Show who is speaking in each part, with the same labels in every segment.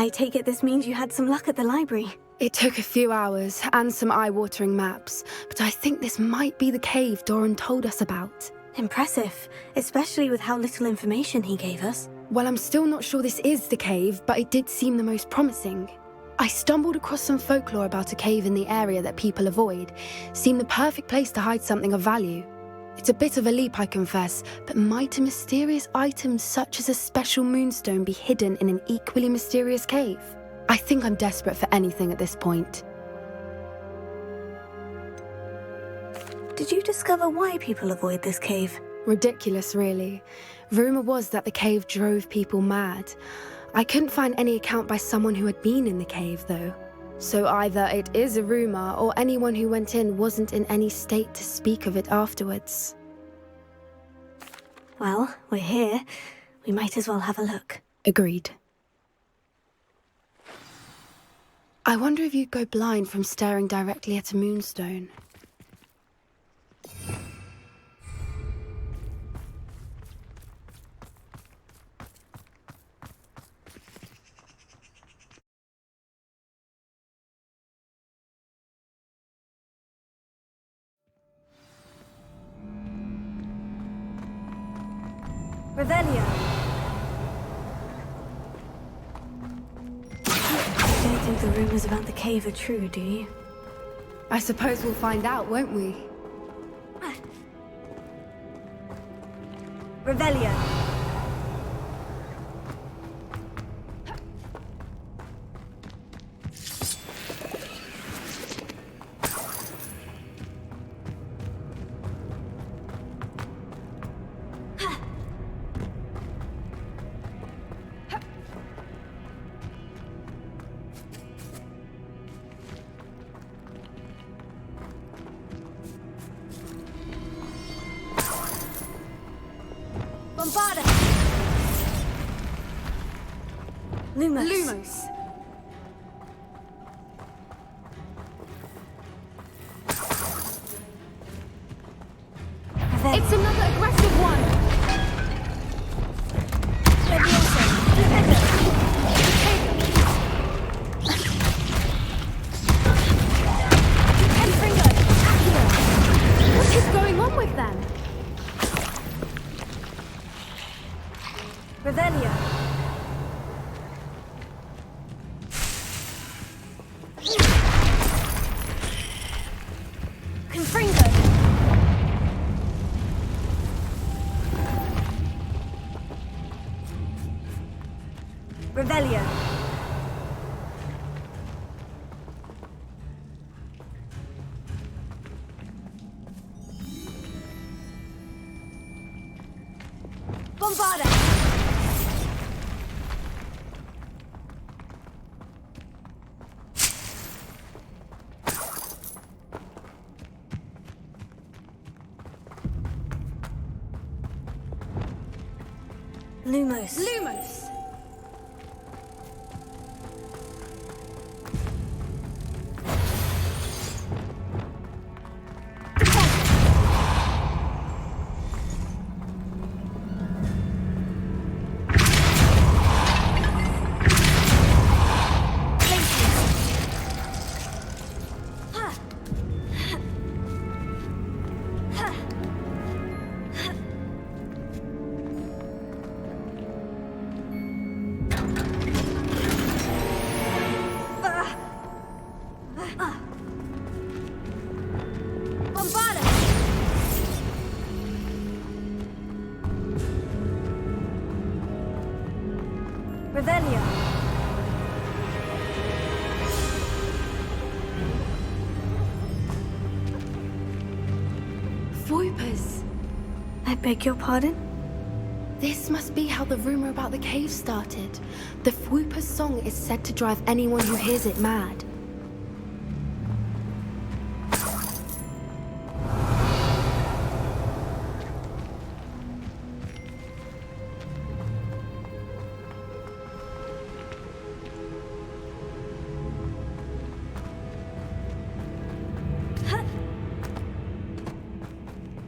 Speaker 1: I take it this means you had some luck at the library.
Speaker 2: It took a few hours and some eye-watering maps, but I think this might be the cave Doran told us about.
Speaker 1: Impressive, especially with how little information he gave us.
Speaker 2: Well, I'm still not sure this is the cave, but it did seem the most promising. I stumbled across some folklore about a cave in the area that people avoid. Seemed the perfect place to hide something of value. It's a bit of a leap, I confess, but might a mysterious item such as a special moonstone be hidden in an equally mysterious cave? I think I'm desperate for anything at this point.
Speaker 1: Did you discover why people avoid this cave?
Speaker 2: Ridiculous, really. Rumour was that the cave drove people mad. I couldn't find any account by someone who had been in the cave, though. So either it is a rumour or anyone who went in wasn't in any state to speak of it afterwards.
Speaker 1: Well, we're here. We might as well have a look.
Speaker 2: Agreed. I wonder if you'd go blind from staring directly at a moonstone.
Speaker 1: Revelio! You don't think the rumours about the cave are true, do you?
Speaker 2: I suppose we'll find out, won't we?
Speaker 1: Revelio! Bombarda! Lumos.
Speaker 2: Lumos! It's another aggressive one!
Speaker 1: Leviosa! Flipendo! Enfringo! Accio!
Speaker 2: What is going on with them?
Speaker 1: Revelio! Confringo! Revelio! Bombarda! Lumos.
Speaker 2: Lumos!
Speaker 1: Bombarda! Revelio!
Speaker 2: Voipers!
Speaker 1: I beg your pardon?
Speaker 2: This must be how the rumour about the cave started. The Fwooper's song is said to drive anyone who hears it mad.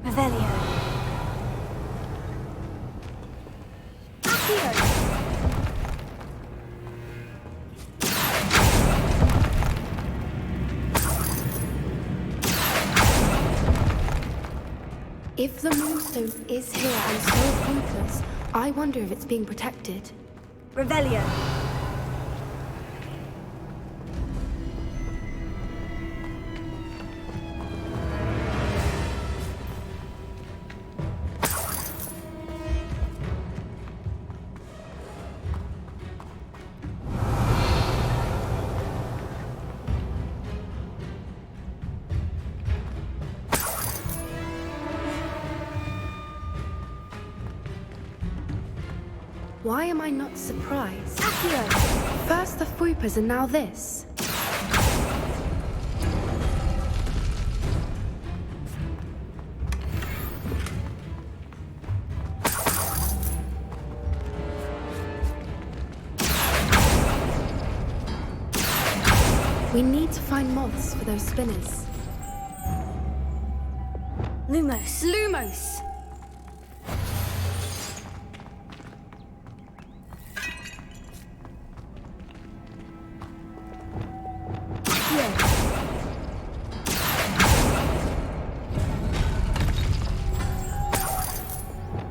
Speaker 1: Revelio. Accio.
Speaker 2: If the moonstone is here and so are Fruitless, I wonder if it's being protected.
Speaker 1: Revelio.
Speaker 2: Why am I not surprised? Accio! First the Fuipas and now this. We need to find moths for those spinners.
Speaker 1: Lumos.
Speaker 2: Lumos!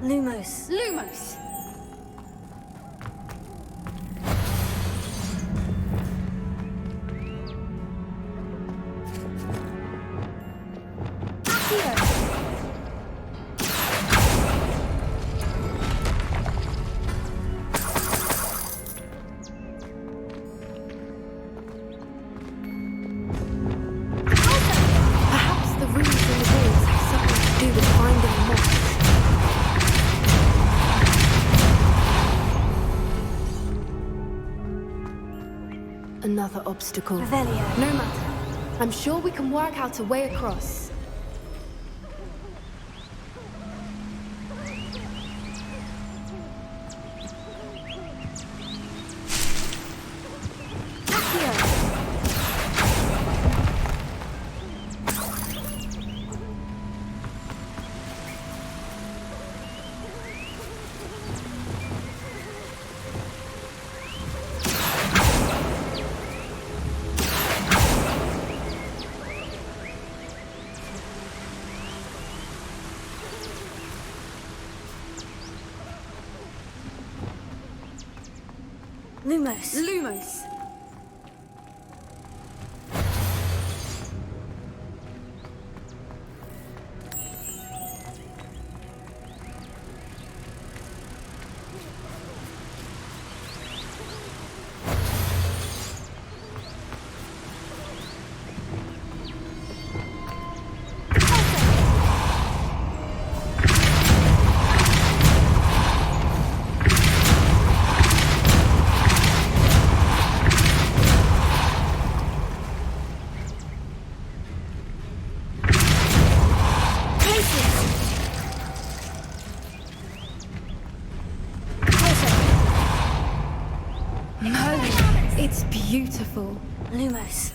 Speaker 1: Lumos.
Speaker 2: Lumos! Perhaps the runes in the walls have something to do with finding moths. Another obstacle.
Speaker 1: Revelio.
Speaker 2: No matter. I'm sure we can work out a way across.
Speaker 1: Lumos.
Speaker 2: Lumos! It's beautiful.
Speaker 1: Lumos.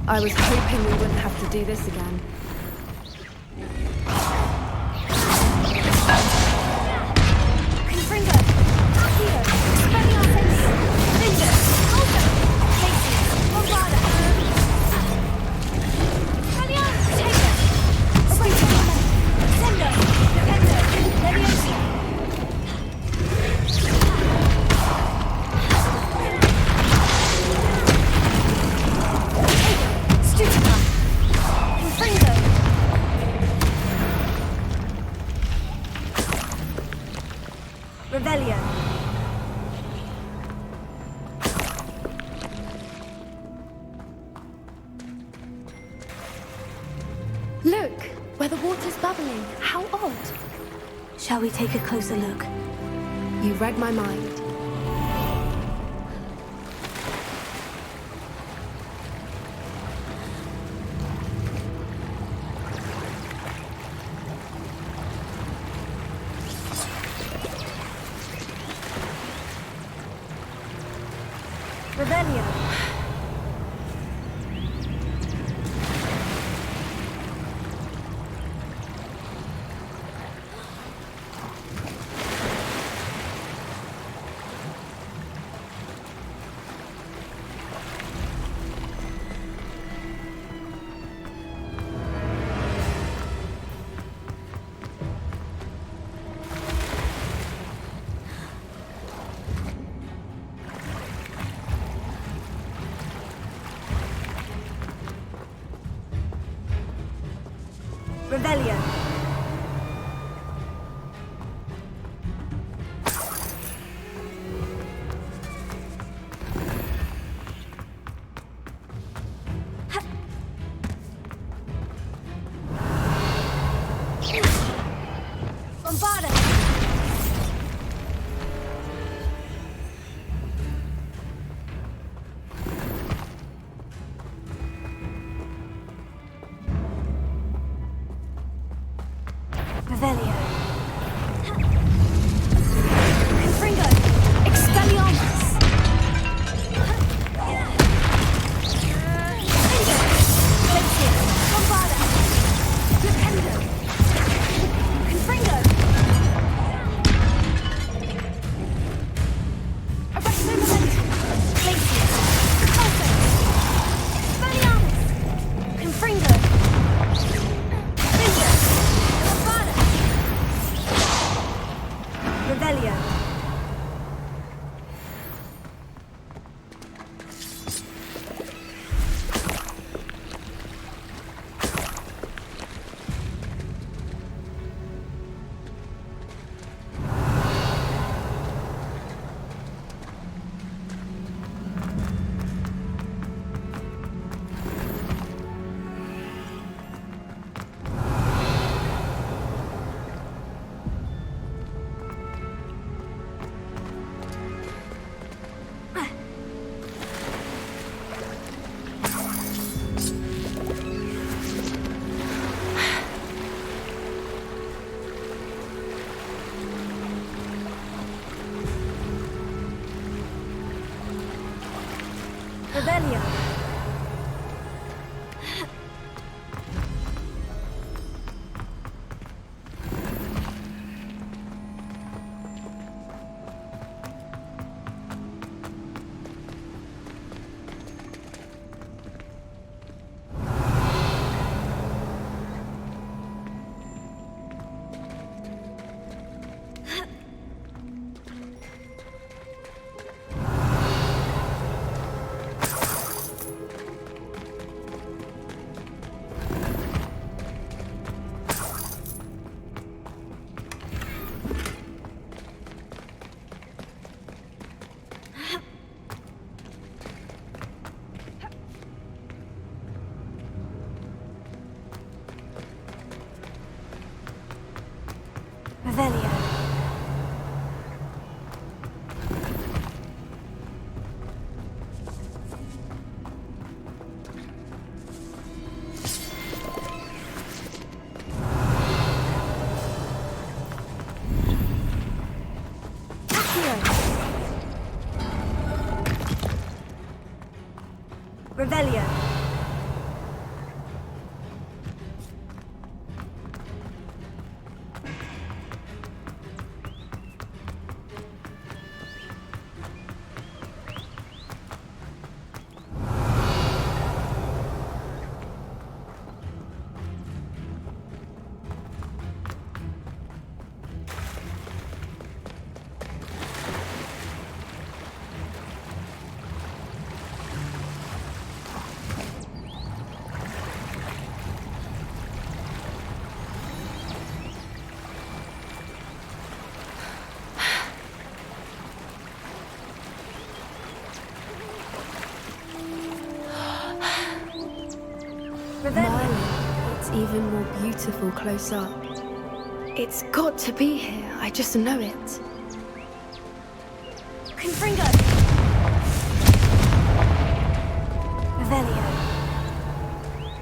Speaker 2: I was hoping we wouldn't have to do this again.
Speaker 1: Confringo! Accio! Expelliarmus! Ninja! Alto! Maces! Bombarda! Expelliarmus! Taker! Springtime! Sendo! Defendo! Leviosa! Stupefy! Confringo! Revelio.
Speaker 2: Look, where the water's bubbling. How odd.
Speaker 1: Shall we take a closer look?
Speaker 2: You read my mind.
Speaker 1: Revelio. Revelio. Bombarda. Revelio. Confringo. Expelliarmus. Bingo. Glacier. Bombarda. Defendo. Confringo. Arresto momentum. Glacier. Alto. Expelliarmus. Confringo. Bingo. Bombarda. Revelio. Revelio. Revelio. Accio. Revelio.
Speaker 2: Merlin, it's even more beautiful close up. It's got to be here, I just know it.
Speaker 1: Confringo! Revelio.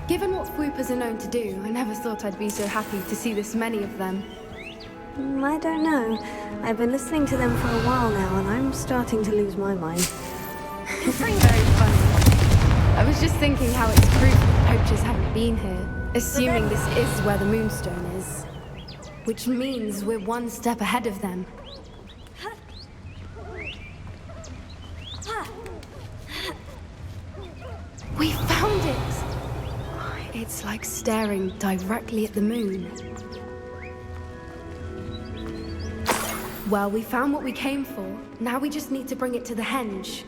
Speaker 2: Given what swoopers are known to do, I never thought I'd be so happy to see this many of them.
Speaker 1: I don't know. I've been listening to them for a while now, and I'm starting to lose my mind.
Speaker 2: Very funny. I was just thinking how it's proof that poachers haven't been here, assuming this is where the moonstone is. Which means we're one step ahead of them. We found it! It's like staring directly at the moon. Well, we found what we came for. Now we just need to bring it to the henge.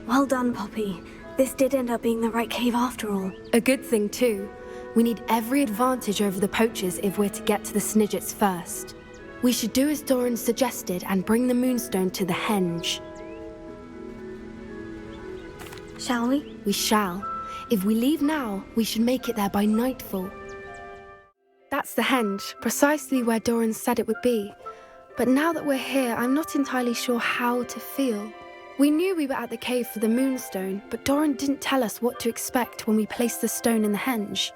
Speaker 1: Well done, Poppy. This did end up being the right cave after all.
Speaker 2: A good thing, too. We need every advantage over the poachers if we're to get to the Snidgets first. We should do as Doran suggested and bring the moonstone to the henge.
Speaker 1: Shall we?
Speaker 2: We shall. If we leave now, we should make it there by nightfall. That's the henge, precisely where Doran said it would be. But now that we're here, I'm not entirely sure how to feel. We knew we were at the cave for the moonstone, but Doran didn't tell us what to expect when we placed the stone in the henge.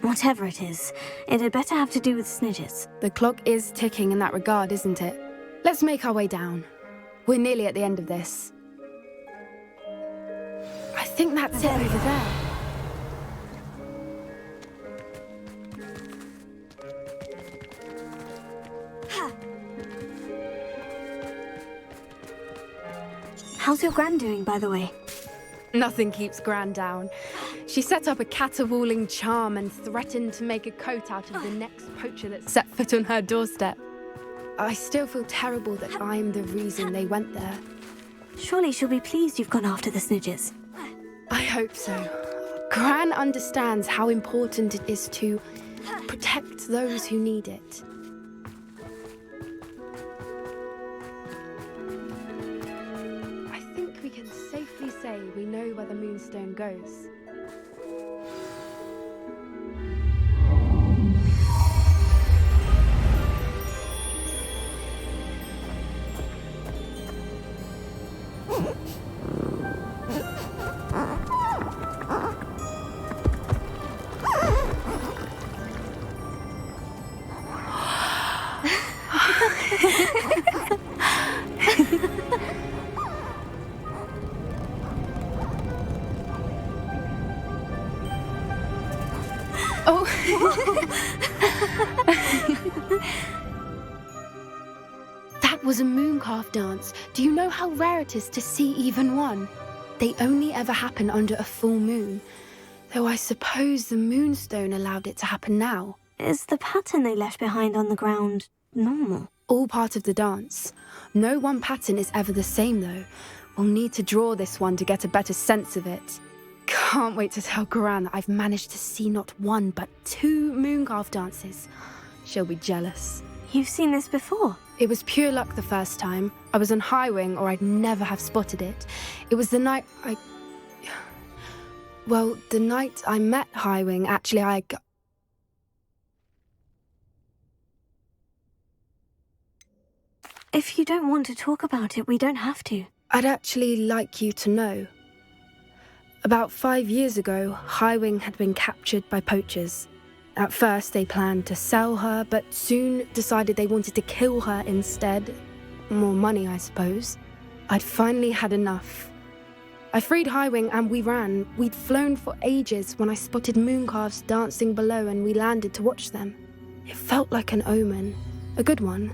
Speaker 1: Whatever it is, it had better have to do with Snidgets.
Speaker 2: The clock is ticking in that regard, isn't it? Let's make our way down. We're nearly at the end of this. I think that's it over there.
Speaker 1: How's your Gran doing, by the way?
Speaker 2: Nothing keeps Gran down. She set up a caterwauling charm and threatened to make a coat out of the next poacher that set foot on her doorstep. I still feel terrible that I'm the reason they went there.
Speaker 1: Surely she'll be pleased you've gone after the Snidgets.
Speaker 2: I hope so. Gran understands how important it is to protect those who need it. I think we can safely say we know where the moonstone goes. Oh. That was a mooncalf dance. Do you know how rare it is to see even one? They only ever happen under a full moon. Though I suppose the moonstone allowed it to happen now.
Speaker 1: Is the pattern they left behind on the ground normal?
Speaker 2: All part of the dance. No one pattern is ever the same, though. We'll need to draw this one to get a better sense of it. Can't wait to tell Gran that I've managed to see not one, but 2 mooncalf dances. She'll be jealous.
Speaker 1: You've seen this before?
Speaker 2: It was pure luck the first time. I was on High Wing, or I'd never have spotted it. It was the night the night I met High Wing, actually,
Speaker 1: If you don't want to talk about it, we don't have to.
Speaker 2: I'd actually like you to know. About 5 years ago, High Wing had been captured by poachers. At first, they planned to sell her, but soon decided they wanted to kill her instead. More money, I suppose. I'd finally had enough. I freed High Wing and we ran. We'd flown for ages when I spotted mooncalves dancing below and we landed to watch them. It felt like an omen. A good one.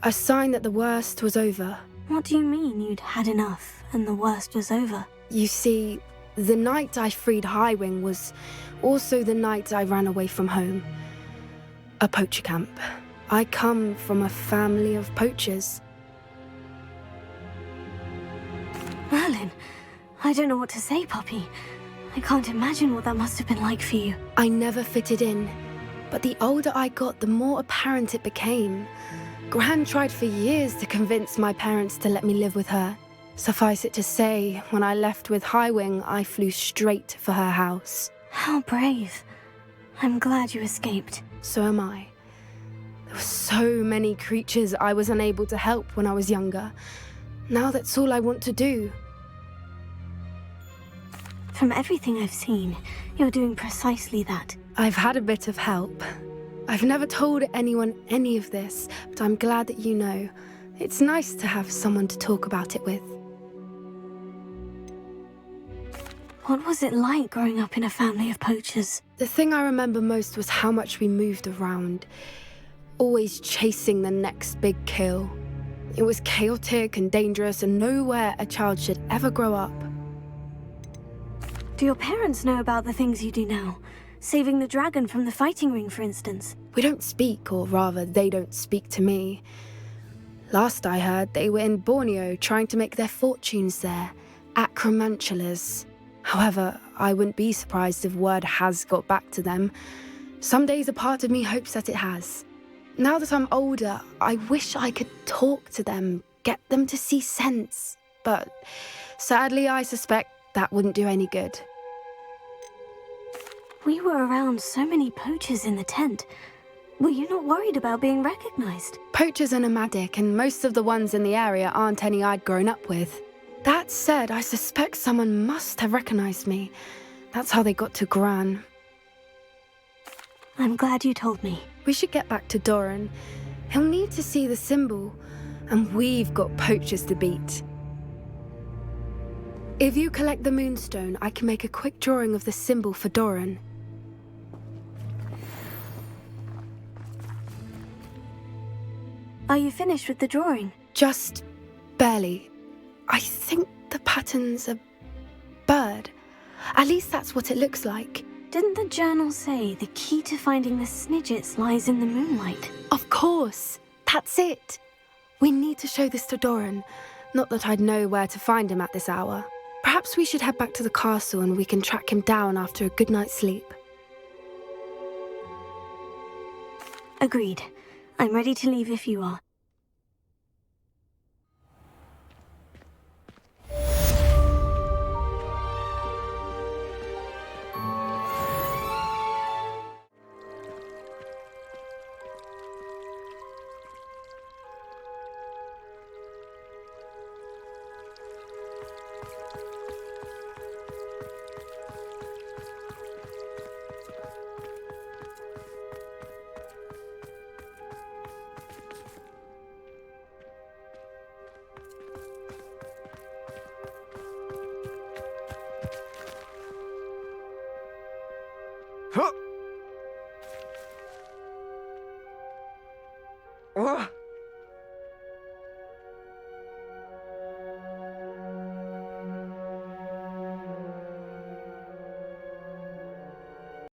Speaker 2: A sign that the worst was over.
Speaker 1: What do you mean you'd had enough and the worst was over?
Speaker 2: You see, the night I freed High Wing was also the night I ran away from home. A poacher camp. I come from a family of poachers.
Speaker 1: Merlin, I don't know what to say, Poppy. I can't imagine what that must have been like for you.
Speaker 2: I never fitted in, but the older I got, the more apparent it became. Gran tried for years to convince my parents to let me live with her. Suffice it to say, when I left with Highwing, I flew straight for her house.
Speaker 1: How brave. I'm glad you escaped.
Speaker 2: So am I. There were so many creatures I was unable to help when I was younger. Now that's all I want to do.
Speaker 1: From everything I've seen, you're doing precisely that.
Speaker 2: I've had a bit of help. I've never told anyone any of this, but I'm glad that you know. It's nice to have someone to talk about it with.
Speaker 1: What was it like growing up in a family of poachers?
Speaker 2: The thing I remember most was how much we moved around, always chasing the next big kill. It was chaotic and dangerous, and nowhere a child should ever grow up.
Speaker 1: Do your parents know about the things you do now? Saving the dragon from the fighting ring, for instance.
Speaker 2: We don't speak, or rather, they don't speak to me. Last I heard, they were in Borneo trying to make their fortunes there, at Acromantulas. However, I wouldn't be surprised if word has got back to them. Some days a part of me hopes that it has. Now that I'm older, I wish I could talk to them, get them to see sense. But sadly, I suspect that wouldn't do any good.
Speaker 1: We were around so many poachers in the tent. Were you not worried about being recognized?
Speaker 2: Poachers are nomadic, and most of the ones in the area aren't any I'd grown up with. That said, I suspect someone must have recognized me. That's how they got to Gran.
Speaker 1: I'm glad you told me.
Speaker 2: We should get back to Doran. He'll need to see the symbol, and we've got poachers to beat. If you collect the moonstone, I can make a quick drawing of the symbol for Doran.
Speaker 1: Are you finished with the drawing?
Speaker 2: Just barely. I think the pattern's a bird. At least that's what it looks like.
Speaker 1: Didn't the journal say the key to finding the Snidgets lies in the moonlight?
Speaker 2: Of course. That's it. We need to show this to Doran. Not that I'd know where to find him at this hour. Perhaps we should head back to the castle and we can track him down after a good night's sleep.
Speaker 1: Agreed. I'm ready to leave if you are.
Speaker 3: Huh?